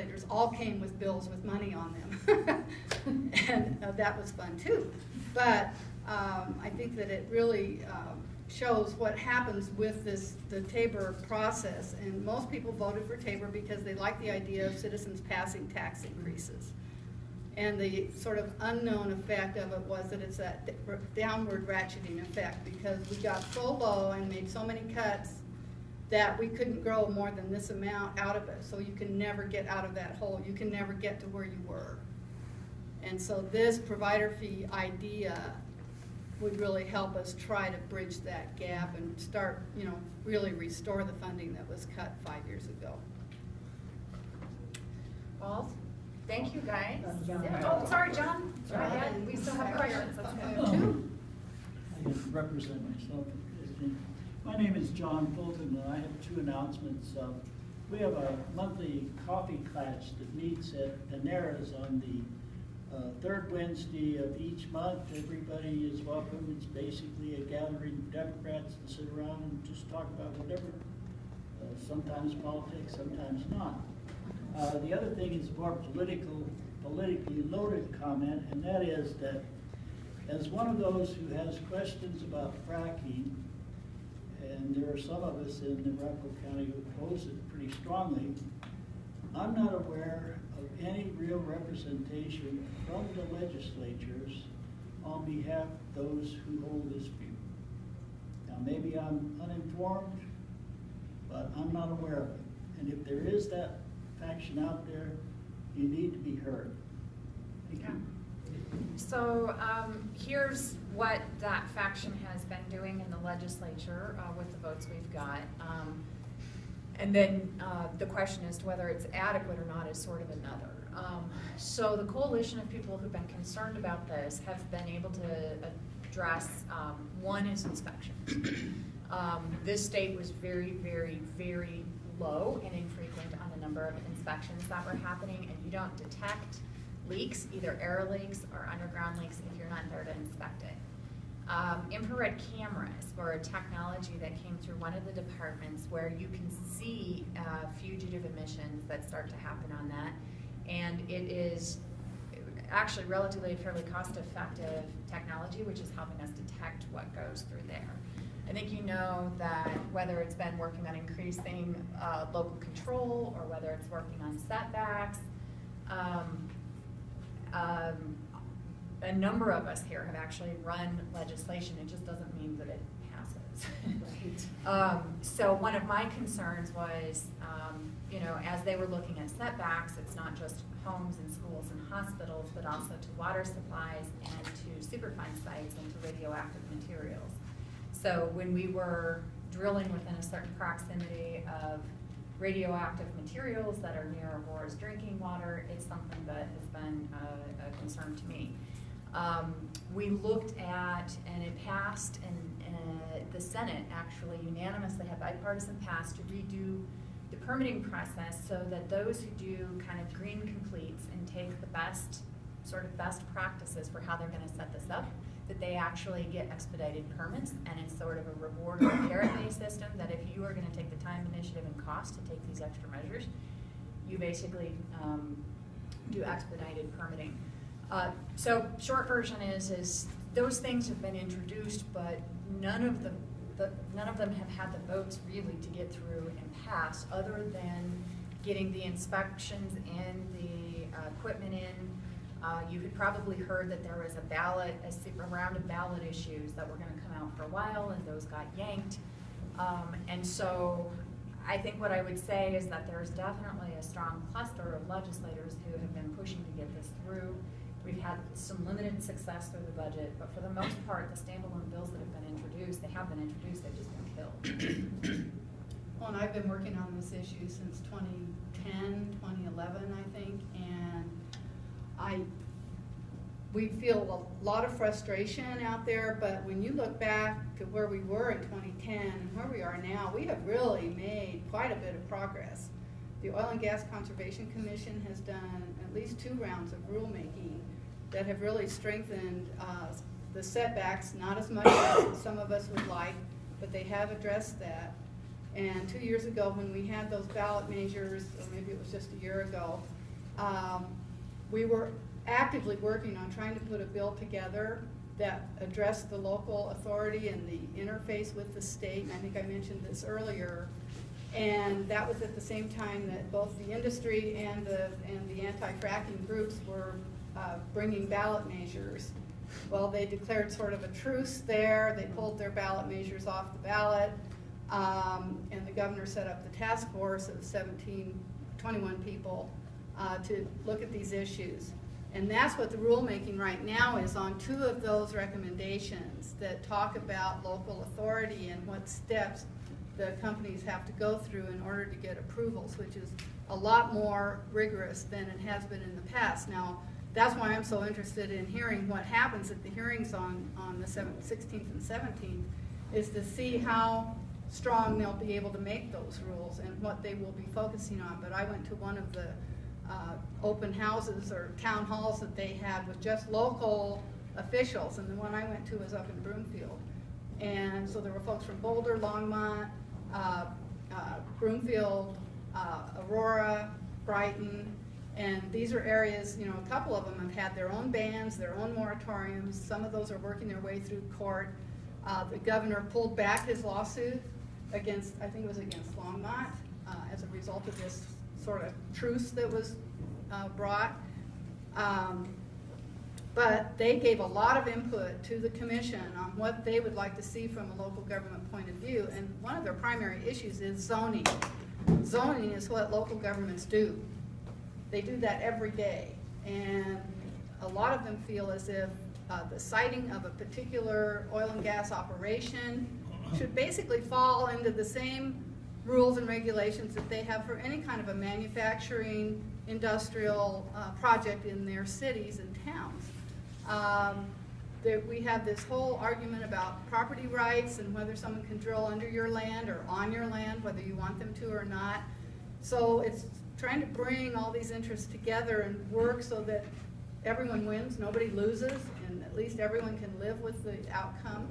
legislators all came with bills with money on them. And that was fun too. But I think that it really shows what happens with the Tabor process. And most people voted for Tabor because they like the idea of citizens passing tax increases. And the sort of unknown effect of it was that it's that downward ratcheting effect, because we got so low and made so many cuts that we couldn't grow more than this amount out of it. So you can never get out of that hole. You can never get to where you were. And so this provider fee idea would really help us try to bridge that gap and start, you know, really restore the funding that was cut 5 years ago. Well, thank you guys. Oh, sorry, John. Go ahead. We still have questions. Let's go. I can represent myself. My name is John Fulton, and I have two announcements. We have a monthly coffee clutch that meets at Panera's on the third Wednesday of each month. Everybody is welcome. It's basically a gathering of Democrats to sit around and just talk about whatever. Sometimes politics, sometimes not. The other thing is more politically loaded comment, and that is that as one of those who has questions about fracking, and there are some of us in Arapahoe County who oppose it pretty strongly, I'm not aware of any real representation from the legislatures on behalf of those who hold this view. Now, maybe I'm uninformed, but I'm not aware of it. And if there is that faction out there, you need to be heard. Thank you. So here's what that faction has been doing in the legislature with the votes we've got. And then the question as to whether it's adequate or not is sort of another. So the coalition of people who've been concerned about this have been able to address, one is inspection. This state was very, very, very low and infrequent on the number of inspections that were happening, and you don't detect leaks, either air leaks or underground leaks, if you're not there to inspect it. Infrared cameras were a technology that came through one of the departments where you can see fugitive emissions that start to happen on that, and it is actually relatively fairly cost-effective technology, which is helping us detect what goes through there. I think you know that whether it's been working on increasing local control or whether it's working on setbacks, a number of us here have actually run legislation. It just doesn't mean that it passes. Right. So one of my concerns was, you know, as they were looking at setbacks, it's not just homes and schools and hospitals, but also to water supplies and to Superfund sites and to radioactive materials. So when we were drilling within a certain proximity of radioactive materials that are near Aurora's drinking water, it's something that has been a concern to me. We looked at, and it passed, and the Senate actually unanimously had bipartisan pass to redo the permitting process so that those who do kind of green completes and take the best practices for how they're going to set this up, that they actually get expedited permits, and it's sort of a reward or a carrot-based system that if you are going to take the time, initiative, and cost to take these extra measures, you basically do expedited permitting. So short version is those things have been introduced, but none of them have had the votes really to get through and pass, other than getting the inspections in, the equipment in. You had probably heard that there was a round of ballot issues that were going to come out for a while, and those got yanked. And so I think what I would say is that there's definitely a strong cluster of legislators who have been pushing to get this through. We've had some limited success through the budget, but for the most part, the standalone bills that have been introduced, they've just been killed. Well, and I've been working on this issue since 2010, 2011, I think, and we feel a lot of frustration out there, but when you look back to where we were in 2010 and where we are now, we have really made quite a bit of progress. The Oil and Gas Conservation Commission has done at least 2 rounds of rulemaking that have really strengthened the setbacks, not as much as some of us would like, but they have addressed that. And 2 years ago, when we had those ballot measures, or maybe it was just a year ago, we were actively working on trying to put a bill together that addressed the local authority and the interface with the state. And I think I mentioned this earlier. And that was at the same time that both the industry and the anti-fracking groups were bringing ballot measures. Well, they declared sort of a truce there. They pulled their ballot measures off the ballot. And the governor set up the task force of 21 people to look at these issues. And that's what the rulemaking right now is on 2 of those recommendations that talk about local authority and what steps the companies have to go through in order to get approvals, which is a lot more rigorous than it has been in the past. Now, that's why I'm so interested in hearing what happens at the hearings on the 16th and 17th, is to see how strong they'll be able to make those rules and what they will be focusing on. But I went to one of the open houses or town halls that they had with just local officials, and the one I went to was up in Broomfield. And so there were folks from Boulder, Longmont, Broomfield, Aurora, Brighton, and these are areas, you know, a couple of them have had their own bans, their own moratoriums. Some of those are working their way through court. The governor pulled back his lawsuit against, I think it was against Longmont, as a result of this sort of truce that was brought. But they gave a lot of input to the commission on what they would like to see from a local government point of view. And one of their primary issues is zoning. Zoning is what local governments do. They do that every day. And a lot of them feel as if the siting of a particular oil and gas operation should basically fall into the same rules and regulations that they have for any kind of a manufacturing, industrial project in their cities and towns. We have this whole argument about property rights and whether someone can drill under your land or on your land, whether you want them to or not. So it's trying to bring all these interests together and work so that everyone wins, nobody loses, and at least everyone can live with the outcome.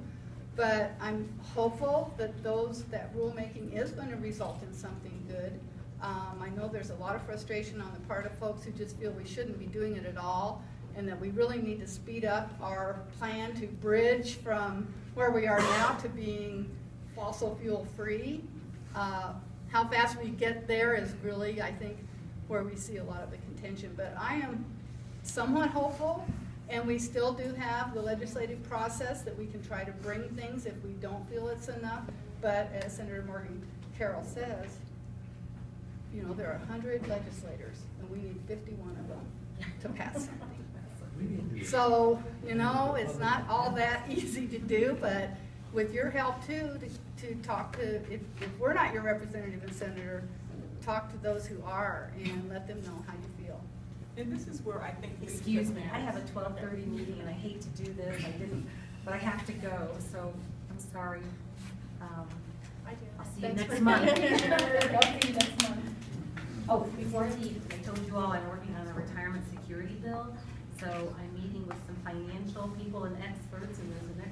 But I'm hopeful that that rulemaking is going to result in something good. I know there's a lot of frustration on the part of folks who just feel we shouldn't be doing it at all, and that we really need to speed up our plan to bridge from where we are now to being fossil fuel free. How fast we get there is really, I think, where we see a lot of the contention. But I am somewhat hopeful, and we still do have the legislative process that we can try to bring things if we don't feel it's enough. But as Senator Morgan Carroll says, you know, there are 100 legislators, and we need 51 of them to pass something. So, you know, it's not all that easy to do, but with your help too, to talk to, if we're not your representative and senator, talk to those who are and let them know how you feel. And this is where I think. Excuse me, I have a 12:30 meeting and I hate to do this, but I have to go, so I'm sorry. I'll see you next month. I'll see you next month. Oh, before I leave, I told you all I'm working on a retirement security bill, so I'm meeting with some financial people and experts, and there's an